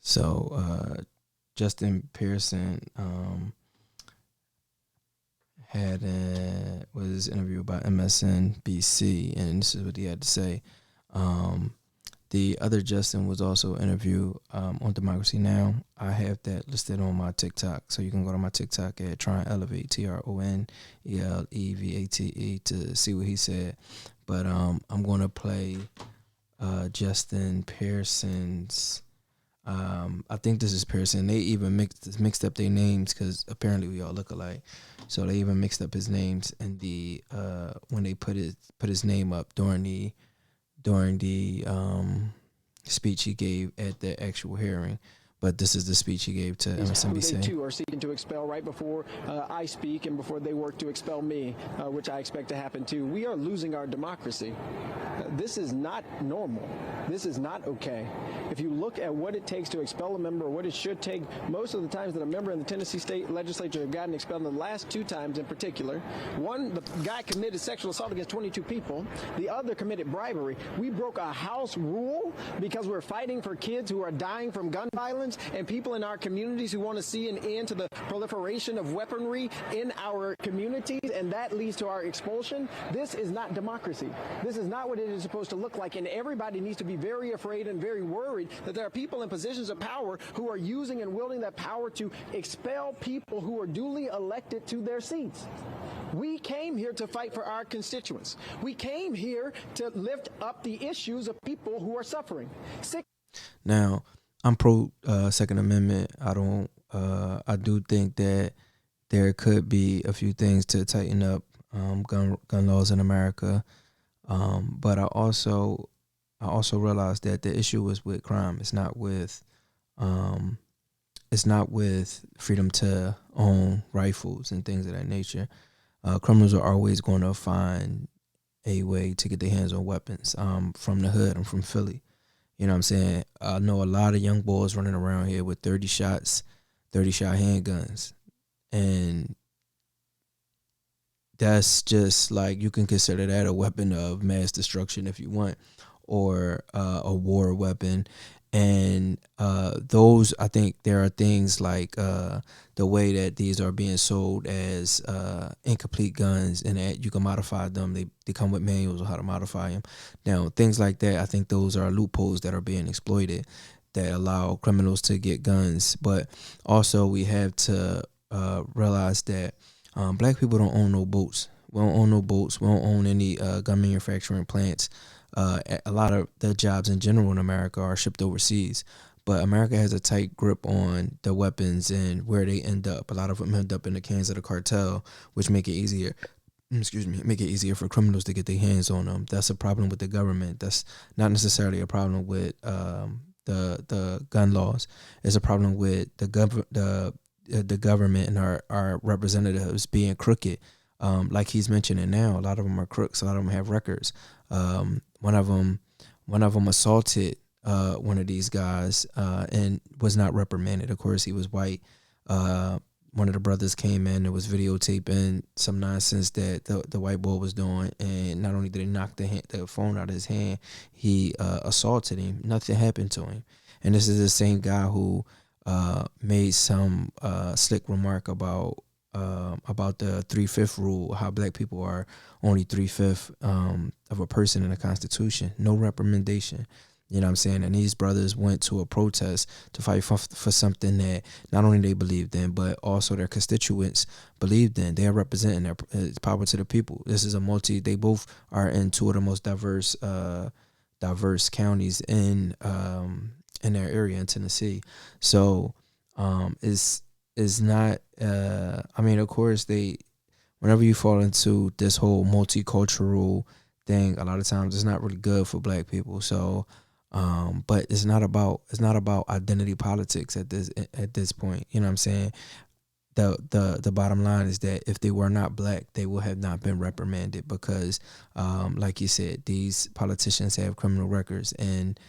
So Justin Pearson was interviewed by MSNBC, and this is what he had to say. The other Justin was also interviewed on Democracy Now! I have that listed on my TikTok, so you can go to my TikTok at Try and Elevate, TRONELEVATE, to see what he said. But I'm going to play Justin Pearson's. I think this is Pearson. They even mixed up their names because apparently we all look alike. So they even mixed up his names in the when they put his name up during the speech he gave at the actual hearing. But this is the speech he gave to MSNBC. They too are seeking to expel right before I speak and before they work to expel me, which I expect to happen too. We are losing our democracy. This is not normal. This is not okay. If you look at what it takes to expel a member, or what it should take, most of the times that a member in the Tennessee State Legislature have gotten expelled, in the last 2 times in particular, one, the guy committed sexual assault against 22 people. The other committed bribery. We broke a House rule because we're fighting for kids who are dying from gun violence and people in our communities who want to see an end to the proliferation of weaponry in our communities, and that leads to our expulsion. This is not democracy. This is not what it is supposed to look like, and everybody needs to be very afraid and very worried that there are people in positions of power who are using and wielding that power to expel people who are duly elected to their seats. We came here to fight for our constituents. We came here to lift up the issues of people who are suffering. Now, I'm pro Second Amendment. I do think that there could be a few things to tighten up gun laws in America. But I also realized that the issue was with crime. It's not with freedom to own rifles and things of that nature. Criminals are always going to find a way to get their hands on weapons. From the hood. I'm from Philly. You know what I'm saying? I know a lot of young boys running around here with 30 shot handguns. And that's just like, you can consider that a weapon of mass destruction if you want, or a war weapon. And those, I think there are things like the way that these are being sold as incomplete guns, and that you can modify them. They come with manuals on how to modify them. Now, things like that, I think those are loopholes that are being exploited that allow criminals to get guns. But also we have to realize that black people don't own no boats. We don't own no boats. We don't own any gun manufacturing plants. A lot of the jobs in general in America are shipped overseas, but America has a tight grip on the weapons and where they end up. A lot of them end up in the hands of the cartel, which make it easier for criminals to get their hands on them. That's a problem with the government. That's not necessarily a problem with the gun laws. It's a problem with the government and our representatives being crooked. Like he's mentioning now, a lot of them are crooks. A lot of them have records. One of them assaulted one of these guys and was not reprimanded. Of course, he was white. One of the brothers came in and was videotaping some nonsense that the white boy was doing, and not only did he knock the phone out of his hand, he assaulted him. Nothing happened to him. And this is the same guy who made some slick remark about the 3/5 rule, how black people are only 3/5 of a person in the Constitution. No reprimandation. You know what I'm saying? And these brothers went to a protest to fight for something that not only they believed in, but also their constituents believed in. They are representing their power to the people. This is they both are in 2 of the most diverse counties in their area in Tennessee. So is not of course whenever you fall into this whole multicultural thing, a lot of times it's not really good for black people. So but it's not about identity politics at this point. You know what I'm saying? The bottom line is that if they were not black, they would have not been reprimanded because like you said, these politicians have criminal records, and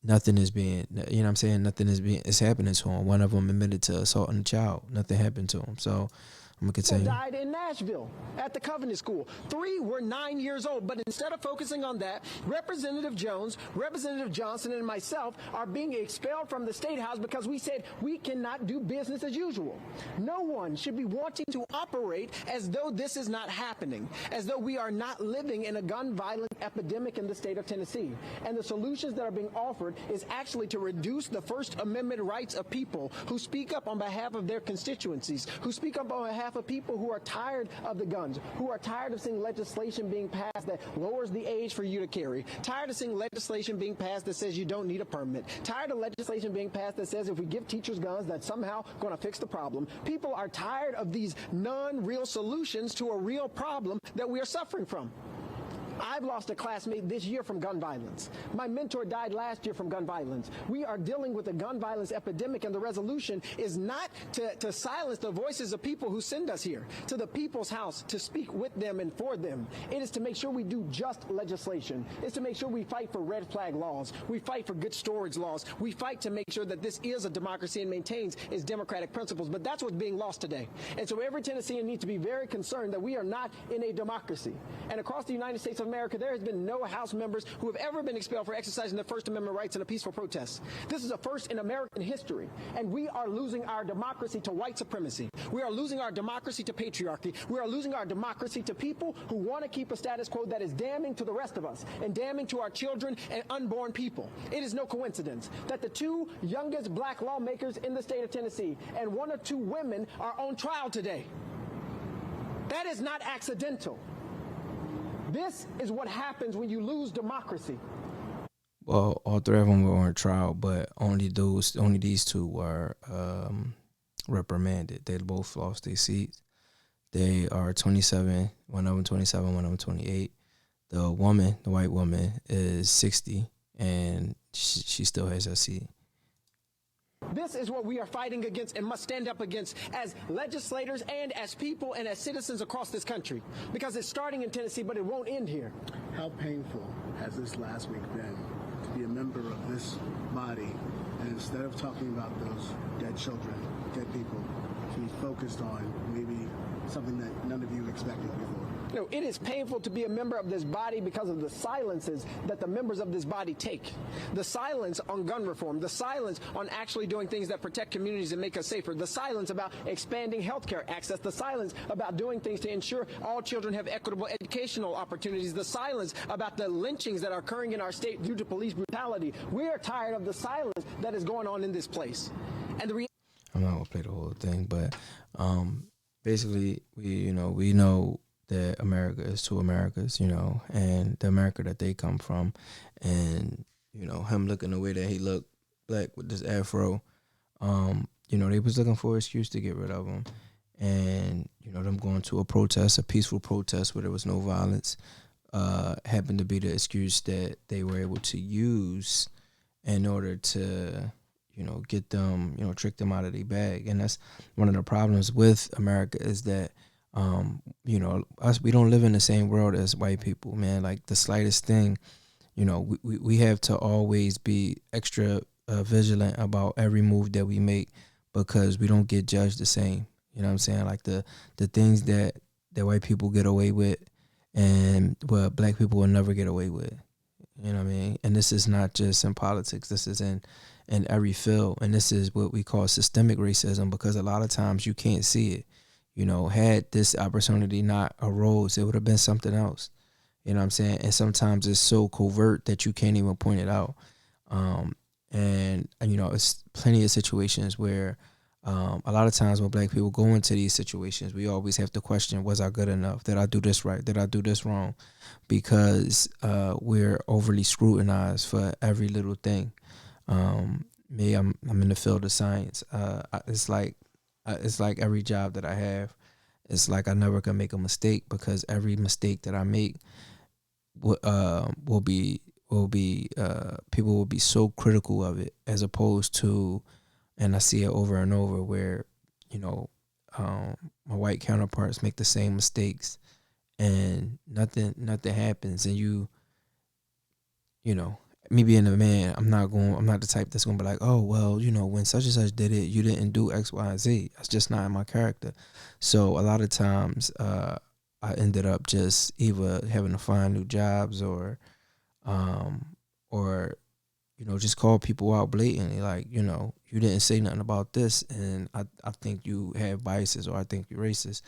nothing is being, you know what I'm saying? It's happening to him. One of them admitted to assaulting a child. Nothing happened to him. So I'm gonna People continue. died in Nashville at the Covenant School. 3 were 9 years old. But instead of focusing on that, Representative Jones, Representative Johnson, and myself are being expelled from the State House because we said we cannot do business as usual. No one should be wanting to operate as though this is not happening, as though we are not living in a gun violence epidemic in the state of Tennessee. And the solutions that are being offered is actually to reduce the First Amendment rights of people who speak up on behalf of their constituencies, who speak up on behalf of people who are tired of the guns, who are tired of seeing legislation being passed that lowers the age for you to carry, tired of seeing legislation being passed that says you don't need a permit, tired of legislation being passed that says if we give teachers guns, that's somehow going to fix the problem. People are tired of these non-real solutions to a real problem that we are suffering from. I've lost a classmate this year from gun violence. My mentor died last year from gun violence. We are dealing with a gun violence epidemic, and the resolution is not to silence the voices of people who send us here to the people's house to speak with them and for them. It is to make sure we do just legislation. It's to make sure we fight for red flag laws. We fight for good storage laws. We fight to make sure that this is a democracy and maintains its democratic principles. But that's what's being lost today. And so every Tennessean needs to be very concerned that we are not in a democracy. And across the United States of America, there has been no House members who have ever been expelled for exercising their First Amendment rights in a peaceful protest. This is a first in American history, and we are losing our democracy to white supremacy. We are losing our democracy to patriarchy. We are losing our democracy to people who want to keep a status quo that is damning to the rest of us and damning to our children and unborn people. It is no coincidence that the 2 youngest black lawmakers in the state of Tennessee and 1 or 2 women are on trial today. That is not accidental. This is what happens when you lose democracy. Well, all 3 of them were on trial, but only these 2 were reprimanded. They both lost their seats. They are 27. One of them 27. One of them 28. The white woman, is 60, and she still has her seat. This is what we are fighting against and must stand up against as legislators and as people and as citizens across this country, because it's starting in Tennessee, but it won't end here. How painful has this last week been to be a member of this body, and instead of talking about those dead children, dead people, to be focused on maybe something that none of you expected before? No, it is painful to be a member of this body because of the silences that the members of this body take. The silence on gun reform, the silence on actually doing things that protect communities and make us safer, the silence about expanding healthcare access, the silence about doing things to ensure all children have equitable educational opportunities, the silence about the lynchings that are occurring in our state due to police brutality. We are tired of the silence that is going on in this place. And I'm not gonna play the whole thing, but basically, we know that America is 2 Americas, and the America that they come from, and him looking the way that he looked, black with this afro, they was looking for an excuse to get rid of him, and them going to a protest, a peaceful protest where there was no violence, happened to be the excuse that they were able to use in order to get them, trick them out of their bag. And that's one of the problems with America is that we don't live in the same world as white people, man. Like the slightest thing, we have to always be extra vigilant about every move that we make, because we don't get judged the same. You know what I'm saying? Like the things that white people get away with and what black people will never get away with. You know what I mean? And this is not just in politics. This is in every field. And this is what we call systemic racism, because a lot of times you can't see it. Had this opportunity not arose, it would have been something else. You know what I'm saying? And sometimes it's so covert that you can't even point it out. And it's plenty of situations where a lot of times when black people go into these situations, we always have to question, was I good enough? Did I do this right? Did I do this wrong? Because we're overly scrutinized for every little thing. Me, I'm in the field of science. It's like every job that I have, it's like I never can make a mistake, because every mistake that I make will be people will be so critical of it, as opposed to, and I see it over and over where my white counterparts make the same mistakes and nothing happens, and me being a man, I'm not the type that's gonna be like, oh well, when such and such did it, you didn't do X, Y, and Z. That's just not in my character. So a lot of times, I ended up just either having to find new jobs um, or just call people out blatantly, like, you didn't say nothing about this, and I think you have biases, or I think you're racist.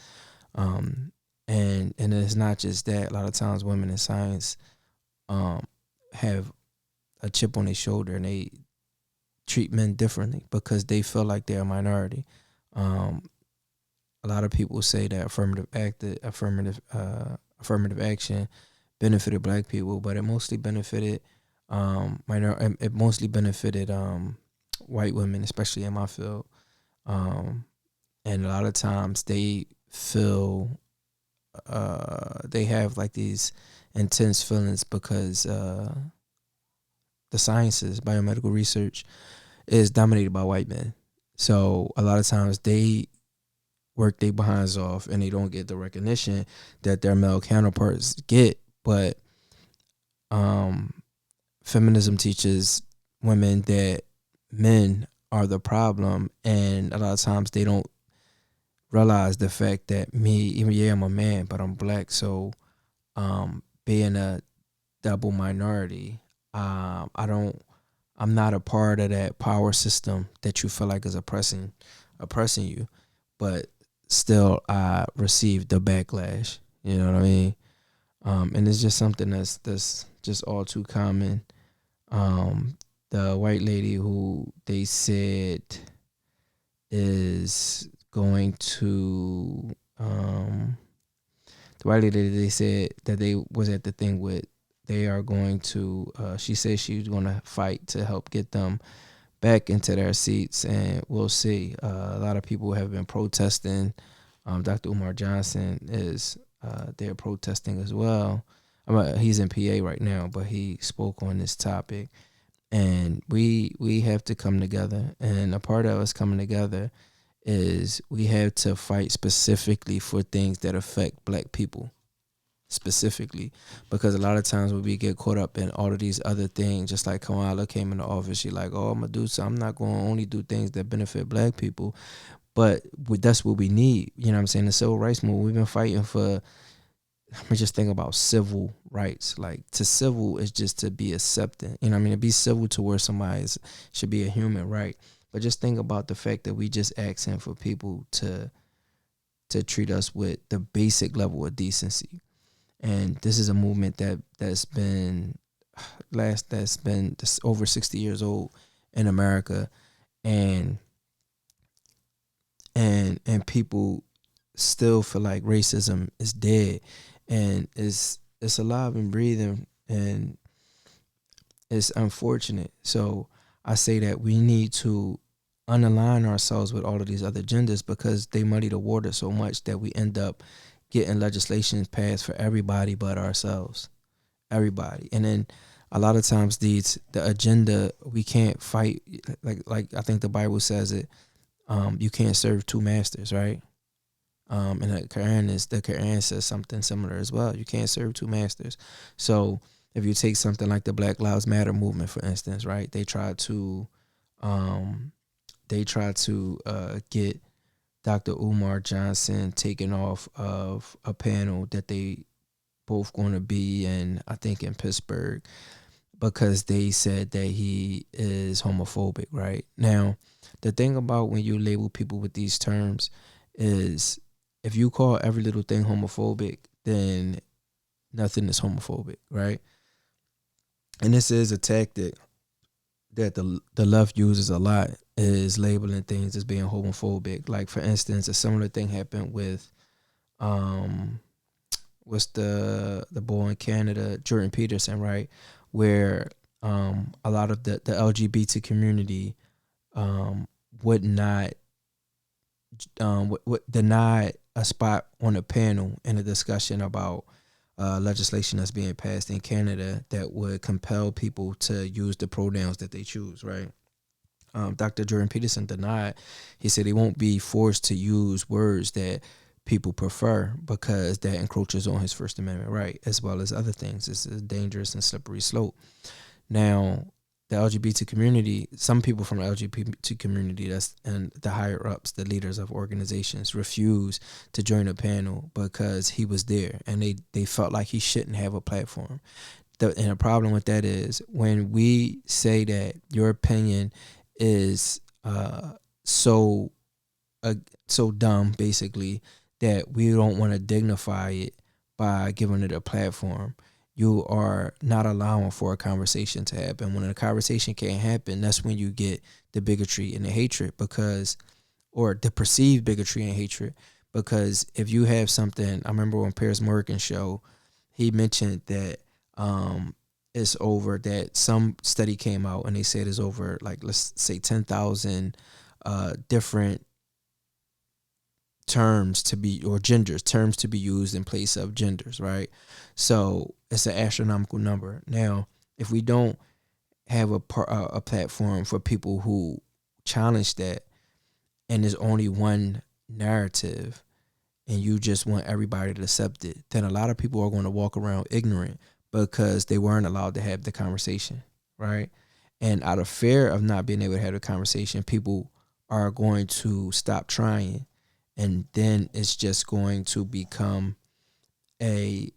Um, and it's not just that. A lot of times, women in science um have a chip on their shoulder, and they treat men differently because they feel like they're a minority. Um, a lot of people say that affirmative action benefited black people, but it mostly benefited white women, especially in my field. Um, and a lot of times they have like these intense feelings because the sciences, biomedical research, is dominated by white men. So a lot of times they work their behinds off, and they don't get the recognition that their male counterparts get. But um, feminism teaches women that men are the problem, and a lot of times they don't realize the fact that I'm a man, but I'm black. So being a double minority, I'm not a part of that power system that you feel like is oppressing you, but still I received the backlash. You know what I mean? And it's just something that's just all too common. The white lady who they said is going to the white lady they said that they was at the thing with, they are going to she said she was going to fight to help get them back into their seats, and we'll see. A lot of people have been protesting. Dr. Umar Johnson is they're protesting as well. He's in PA right now, but he spoke on this topic, and we have to come together. And a part of us coming together is we have to fight specifically for things that affect black people specifically, because a lot of times when we get caught up in all of these other things, just like Kamala came into office, she like, oh, I'm gonna do something. I'm not going to only do things that benefit black people, but that's what we need. You know what I'm saying? The civil rights movement, we've been fighting for. I mean, just think about civil rights. Like, to civil is just to be accepted. You know what I mean? To be civil to where should be a human right. But just think about the fact that we just asking for people to treat us with the basic level of decency. And this is a movement that's been over 60 years old in America, and people still feel like racism is dead, and it's alive and breathing, and it's unfortunate. So I say that we need to unalign ourselves with all of these other genders, because they muddy the water so much that we end up getting legislation passed for everybody but ourselves. Everybody. And then a lot of times the agenda, we can't fight, like I think the Bible says it, you can't serve two masters, right? And the Quran says something similar as well. You can't serve two masters. So if you take something like the Black Lives Matter movement, for instance, right? They try to get Dr. Umar Johnson taken off of a panel that they both going to be in, I think in Pittsburgh, because they said that he is homophobic, right? Now, the thing about when you label people with these terms is, if you call every little thing homophobic, then nothing is homophobic, right? And this is a tactic that the left uses a lot, is labeling things as being homophobic. Like, for instance, a similar thing happened with what's the boy in Canada, Jordan Peterson, right? Where a lot of the LGBT community would not would deny a spot on a panel in a discussion about legislation that's being passed in Canada that would compel people to use the pronouns that they choose, right? Dr. Jordan Peterson denied. He said he won't be forced to use words that people prefer, because that encroaches on his First Amendment right, as well as other things. It's a dangerous and slippery slope. Now, the LGBT community, some people from the LGBT community, that's and the higher ups, the leaders of organizations, refused to join the panel because he was there, and they felt like he shouldn't have a platform. And the problem with that is when we say that your opinion is so uh, so dumb, basically, that we don't want to dignify it by giving it a platform. You are not allowing for a conversation to happen. When a conversation can't happen, that's when you get the bigotry and the hatred, because, or the perceived bigotry and hatred. Because if you have something, I remember on Piers Morgan's show, he mentioned that it's over, that some study came out and they said it's over, like, let's say 10,000 different terms to be, or genders, terms to be used in place of genders, right? So it's an astronomical number. Now, if we don't have a platform for people who challenge that, and there's only one narrative, and you just want everybody to accept it, then a lot of people are going to walk around ignorant because they weren't allowed to have the conversation, right? And out of fear of not being able to have the conversation, people are going to stop trying, and then it's just going to become a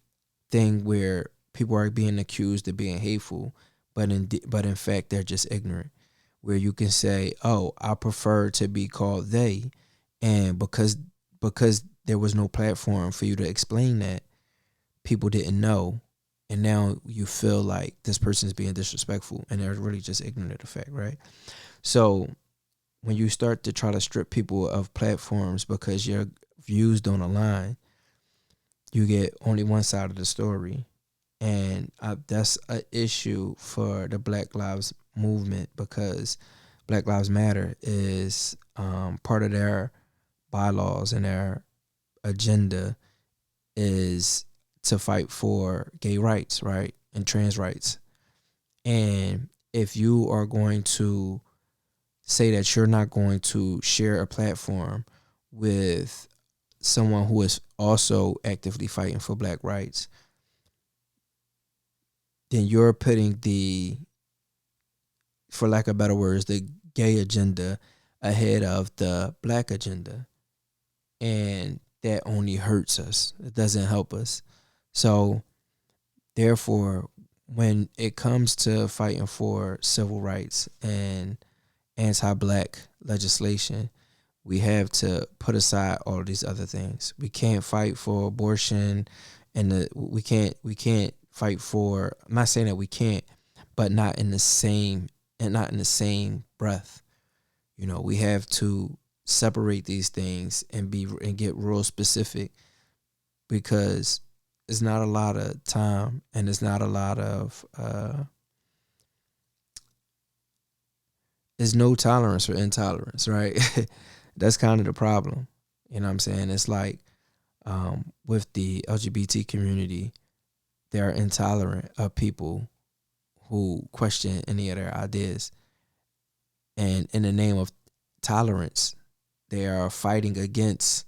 thing where people are being accused of being hateful, but in fact they're just ignorant. Where you can say, "Oh, I prefer to be called they," and because there was no platform for you to explain that, people didn't know, and now you feel like this person is being disrespectful, and they're really just ignorant of the fact, right? So when you start to try to strip people of platforms because your views don't align, you get only one side of the story. And that's an issue for the Black Lives Movement, because Black Lives Matter is part of their bylaws and their agenda is to fight for gay rights, right? And trans rights. And if you are going to say that you're not going to share a platform with someone who is also actively fighting for black rights, then you're putting the, for lack of better words, the gay agenda ahead of the black agenda. And that only hurts us. It doesn't help us. So therefore, when it comes to fighting for civil rights and anti-black legislation, we have to put aside all of these other things. We can't fight for abortion, and we can't fight for. I'm not saying that we can't, but not in the same breath. You know, we have to separate these things and get real specific, because it's not a lot of time and it's not a lot of there's no tolerance for intolerance, right? That's kind of the problem. You know what I'm saying? It's like with the LGBT community, they're intolerant of people who question any of their ideas. And in the name of tolerance, they are fighting against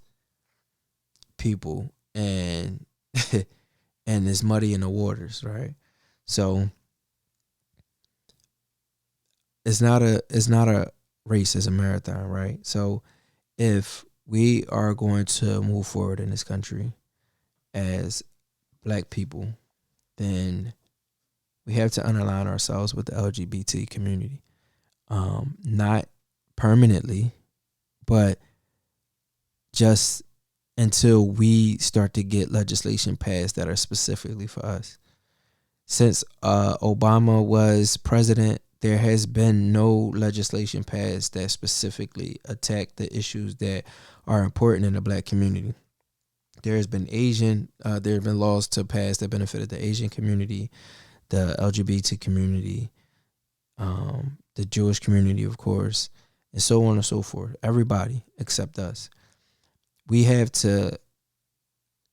people, and and it's muddy in the waters, right? So it's not a race, it's a marathon, right? So if we are going to move forward in this country as black people, then we have to unalign ourselves with the LGBT community. Not permanently, but just until we start to get legislation passed that are specifically for us. Since Obama was president, there has been no legislation passed that specifically attack the issues that are important in the black community. There has been there have been laws to pass that benefited the Asian community, the LGBT community, the Jewish community, of course, and so on and so forth. Everybody except us. We have to,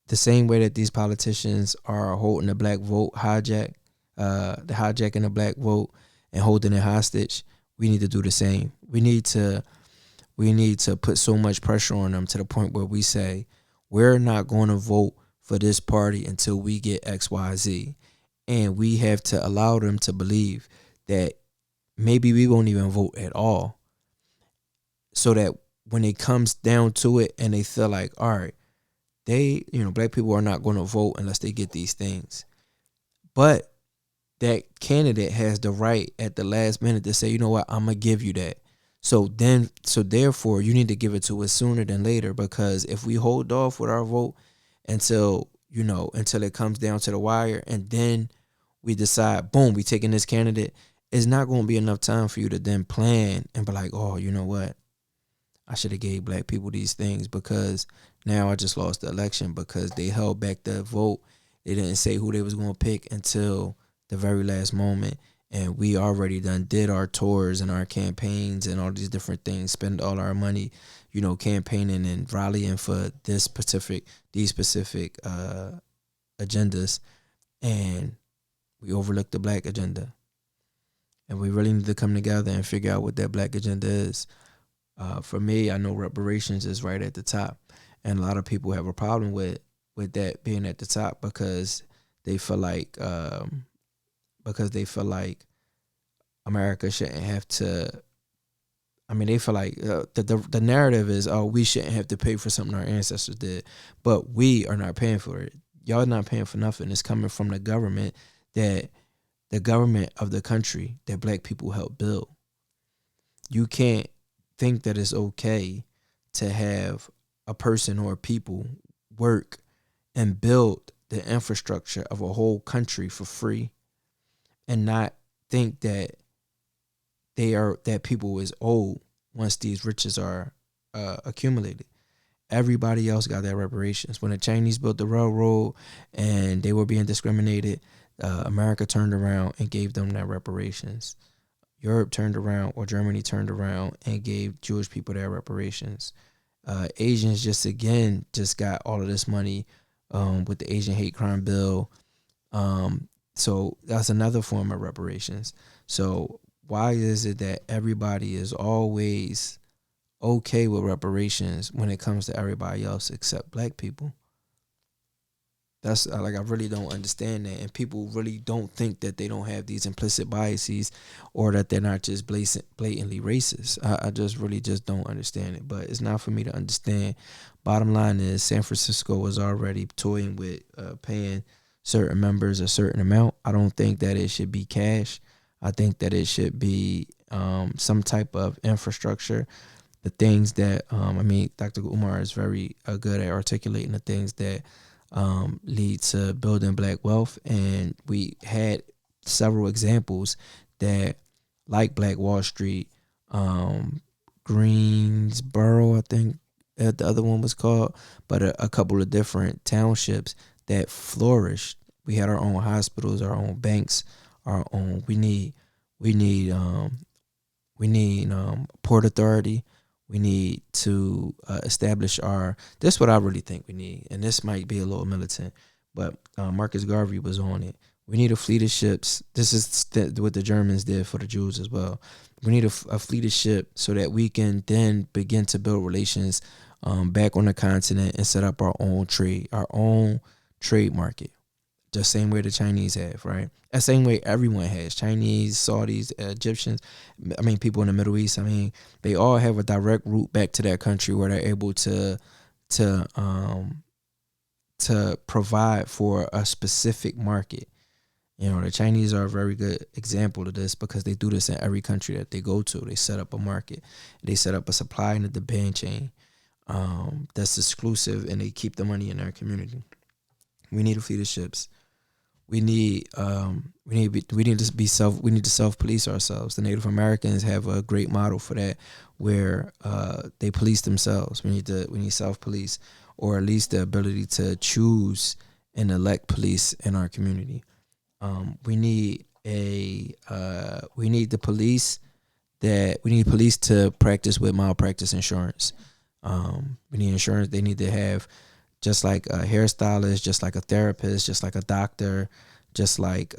the same way that these politicians are holding the black vote the hijacking the black vote and holding it hostage, we need to do the same. We need to put so much pressure on them to the point where we say, we're not going to vote for this party until we get XYZ. and we have to allow them to believe that maybe we won't even vote at all, so that when it comes down to it and they feel like, all right, black people are not going to vote unless they get these things. But that candidate has the right at the last minute to say, you know what, I'm going to give you that. So therefore, you need to give it to us sooner than later, because if we hold off with our vote until it comes down to the wire, and then we decide, boom, we taking this candidate, it's not going to be enough time for you to then plan and be like, oh, you know what? I should have gave black people these things, because now I just lost the election because they held back the vote. They didn't say who they was going to pick until the very last moment. And we already did our tours and our campaigns and all these different things, spend all our money, campaigning and rallying for these specific agendas. And we overlooked the black agenda. And we really need to come together and figure out what that black agenda is. For me, I know reparations is right at the top, and a lot of people have a problem with that being at the top, because they feel like America shouldn't have to. I mean, they feel like the narrative is, oh, we shouldn't have to pay for something our ancestors did, but we are not paying for it. Y'all not paying for nothing. It's coming from the government of the country that black people helped build. You can't think that it's okay to have a person or people work and build the infrastructure of a whole country for free, and not think that that people is owed once these riches are accumulated. Everybody else got their reparations. When the Chinese built the railroad and they were being discriminated, America turned around and gave them their reparations. Europe turned around, or Germany turned around and gave Jewish people their reparations. Asians just got all of this money with the Asian hate crime bill. So that's another form of reparations. So why is it that everybody is always okay with reparations when it comes to everybody else except black people? That's I really don't understand that, and people really don't think that they don't have these implicit biases, or that they're not just blatantly racist. I just really just don't understand it, but it's not for me to understand. Bottom line is, San Francisco was already toying with paying certain members a certain amount. I don't think that it should be cash. I think that it should be some type of infrastructure. The things that Dr. Umar is very good at articulating the things that lead to building black wealth, and we had several examples that, like Black Wall Street, Greensboro, I think the other one was called, but a couple of different townships that flourished. We had our own hospitals, our own banks, our own. We need Port Authority. We need to establish this is what I really think we need, and this might be a little militant, but Marcus Garvey was on it. We need a fleet of ships. This is what the Germans did for the Jews as well. We need a fleet of ships so that we can then begin to build relations back on the continent and set up our own trade market. The same way the Chinese have, right? The same way everyone has. Chinese, Saudis, Egyptians, people in the Middle East, they all have a direct route back to that country where they're able to provide for a specific market. The Chinese are a very good example of this, because they do this in every country that they go to. They set up a market. They set up a supply and a demand chain that's exclusive, and they keep the money in their community. We need a fleet of ships. We need to self-police ourselves. The Native Americans have a great model for that, where they police themselves. We need self-police, or at least the ability to choose and elect police in our community. We need police to practice with malpractice insurance. We need insurance. They need to have, just like a hairstylist, just like a therapist, just like a doctor, just like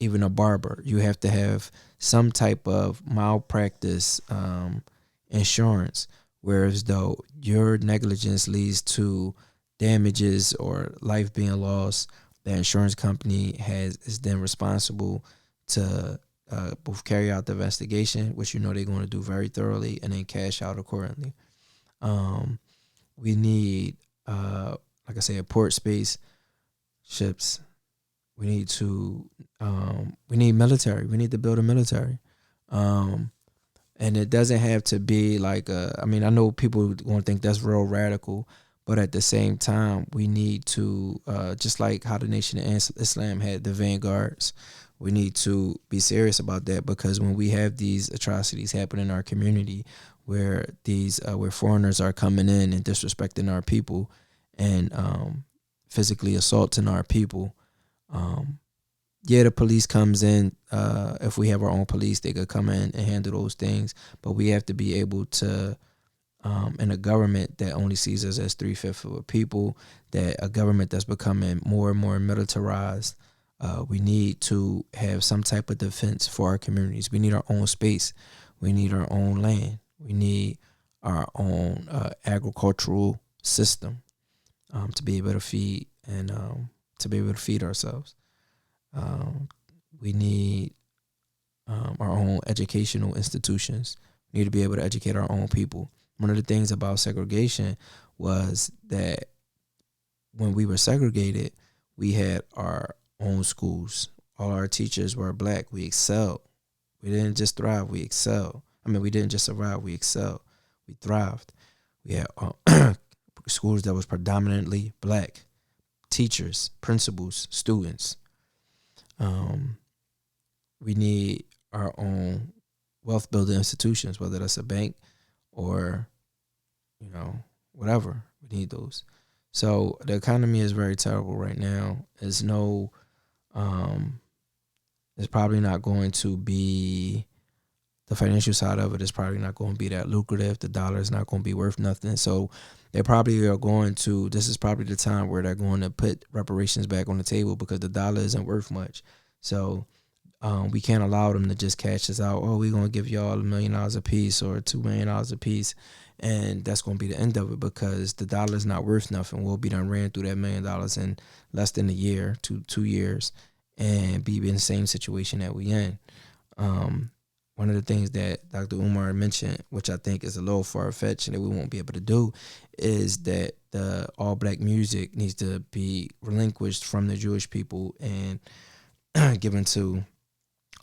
even a barber. You have to have some type of malpractice insurance, whereas though your negligence leads to damages or life being lost, the insurance company is then responsible to both carry out the investigation, which they're going to do very thoroughly, and then cash out accordingly. We need, like I say, a port space, ships. We need to, we need military. We need to build a military. And it doesn't have to be like I mean, I know people won't think that's real radical, but at the same time, we need to, just like how the Nation of Islam had the vanguards, we need to be serious about that, because when we have these atrocities happen in our community, where where foreigners are coming in and disrespecting our people, and physically assaulting our people, yeah, the police comes in. If we have our own police, they could come in and handle those things. But we have to be able to, in a government that only sees us as 3/5 of the people, that a government that's becoming more and more militarized, we need to have some type of defense for our communities. We need our own space. We need our own land. We need our own agricultural system, to be able to feed and to be able to feed ourselves. We need our own educational institutions. We need to be able to educate our own people. One of the things about segregation was that when we were segregated, we had our own schools. All our teachers were black. We excelled. We didn't just thrive, we excelled. I mean, we didn't just survive, we excelled. We thrived. We had schools that was predominantly black. Teachers, principals, students. We need our own wealth building institutions, whether that's a bank or, whatever. We need those. So the economy is very terrible right now. It's probably not going to be, the financial side of it is probably not going to be that lucrative. The dollar is not going to be worth nothing. So they probably are going to, this is probably the time where they're going to put reparations back on the table, because the dollar isn't worth much. So we can't allow them to just cash us out. Oh, we're going to give y'all $1 million a piece or $2 million a piece. And that's going to be the end of it, because the dollar is not worth nothing. We'll be done ran through that $1 million in less than a year, 2 years, and be in the same situation that we in. One of the things that Dr. Umar mentioned, which I think is a little far-fetched and that we won't be able to do, is that the all-black music needs to be relinquished from the Jewish people and given to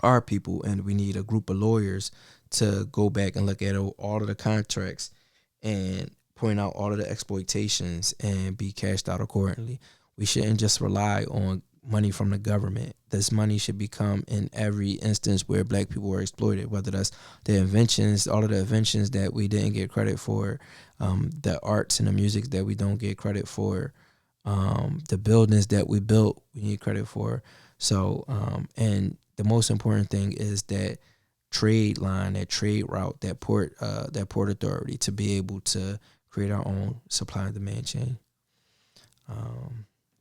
our people. And we need a group of lawyers to go back and look at all of the contracts and point out all of the exploitations and be cashed out accordingly. We shouldn't just rely on money from the government. This money should become in every instance where black people are exploited, whether that's the inventions, all of the inventions that we didn't get credit for, the arts and the music that we don't get credit for, the buildings that we built, we need credit for. So, and the most important thing is that trade line, that trade route, that port authority, to be able to create our own supply and demand chain.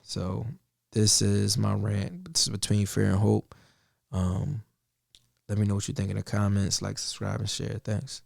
So this is my rant. This is Between Fear and Hope. Let me know what you think in the comments. Like, subscribe, and share. Thanks.